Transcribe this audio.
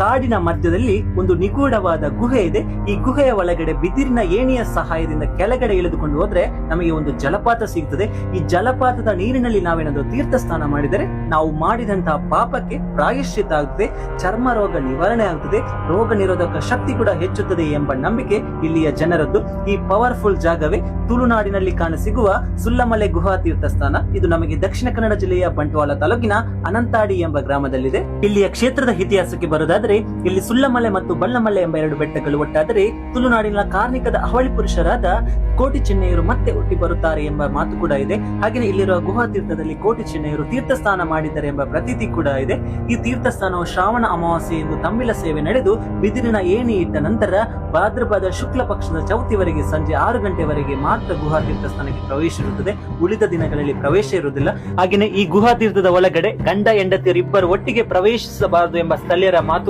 ಕಾಡಿನ ಮಧ್ಯದಲ್ಲಿ ಒಂದು ನಿಗೂಢವಾದ ಗುಹೆ ಇದೆ. ಈ ಗುಹೆಯ ಒಳಗಡೆ ಬಿದಿರಿನ ಏಣಿಯ ಸಹಾಯದಿಂದ ಕೆಳಗಡೆ ಇಳಿದುಕೊಂಡು ಹೋದ್ರೆ ನಮಗೆ ಒಂದು ಜಲಪಾತ ಸಿಗ್ತದೆ. ಈ ಜಲಪಾತದ ನೀರಿನಲ್ಲಿ ನಾವೇನಾದ್ರೂ ತೀರ್ಥ ಸ್ನಾನ ಮಾಡಿದರೆ ನಾವು ಮಾಡಿದಂತಹ ಪಾಪಕ್ಕೆ ಪ್ರಾಯಶ್ಚಿತ್ತ ಆಗುತ್ತದೆ, ಚರ್ಮ ರೋಗ ನಿವಾರಣೆ ಆಗುತ್ತದೆ, ರೋಗ ನಿರೋಧಕ ಶಕ್ತಿ ಕೂಡ ಹೆಚ್ಚುತ್ತದೆ ಎಂಬ ನಂಬಿಕೆ ಇಲ್ಲಿಯ ಜನರದ್ದು. ಈ ಪವರ್ಫುಲ್ ಜಾಗವೇ ತುಳುನಾಡಿನಲ್ಲಿ ಕಾಣಸಿಗುವ ಸುಲ್ಲಮಲೆ ಗುಹಾ ತೀರ್ಥ ಸ್ಥಾನ. ಇದು ನಮಗೆ ದಕ್ಷಿಣ ಕನ್ನಡ ಜಿಲ್ಲೆಯ ಬಂಟ್ವಾಳ ತಾಲೂಕಿನ ಅನಂತಾಡಿ ಎಂಬ ಗ್ರಾಮದಲ್ಲಿದೆ. ಇಲ್ಲಿಯ ಕ್ಷೇತ್ರದ ಇತಿಹಾಸಕ್ಕೆ ಬರುವುದಾದರೆ ಇಲ್ಲಿ ಸುಲ್ಲಮಲೆ ಮತ್ತು ಬಳ್ಳಮಲೆ ಎಂಬ ಎರಡು ಬೆಟ್ಟಗಳು ಒಟ್ಟಾದರೆ ತುಳುನಾಡಿನ ಕಾರ್ಣಿಕದ ಅವಳಿ ಪುರುಷರಾದ ಕೋಟಿ ಚಿನ್ನೆಯರು ಮತ್ತೆ ಹುಟ್ಟಿ ಬರುತ್ತಾರೆ ಎಂಬ ಮಾತು ಕೂಡ ಇದೆ. ಹಾಗೆಯೇ ಇಲ್ಲಿರುವ ಗುಹಾ ತೀರ್ಥದಲ್ಲಿ ಕೋಟಿ ಚಿನ್ನೆಯರು ತೀರ್ಥ ಸ್ನಾನ ಮಾಡಿದ್ದಾರೆ ಎಂಬ ಪ್ರತೀತಿ ಕೂಡ ಇದೆ. ಈ ತೀರ್ಥ ಸ್ಥಾನವು ಶ್ರಾವಣ ಅಮಾವಾಸ್ಯೆ ಎಂದು ತಮ್ಮಿಲ ಸೇವೆ ನಡೆದು ಬಿದಿರಿನ ಏಣಿ ಇಟ್ಟ ನಂತರ ಭಾದ್ರಪದ ಶುಕ್ಲ ಪಕ್ಷದ ಚೌತಿವರೆಗೆ ಸಂಜೆ 6 ಗಂಟೆವರೆಗೆ ಮಾತ್ರ ಗುಹಾ ತೀರ್ಥ ಸ್ಥಾನಕ್ಕೆ ಪ್ರವೇಶ ಇರುತ್ತದೆ. ಉಳಿದ ದಿನಗಳಲ್ಲಿ ಪ್ರವೇಶ ಇರುವುದಿಲ್ಲ. ಹಾಗೆಯೇ ಈ ಗುಹಾ ತೀರ್ಥದ ಒಳಗಡೆ ಗಂಡ ಹೆಂಡತಿಯರು ಇಬ್ಬರು ಒಟ್ಟಿಗೆ ಪ್ರವೇಶಿಸಬಾರದು ಎಂಬ ಸ್ಥಳೀಯರ ಮಾತು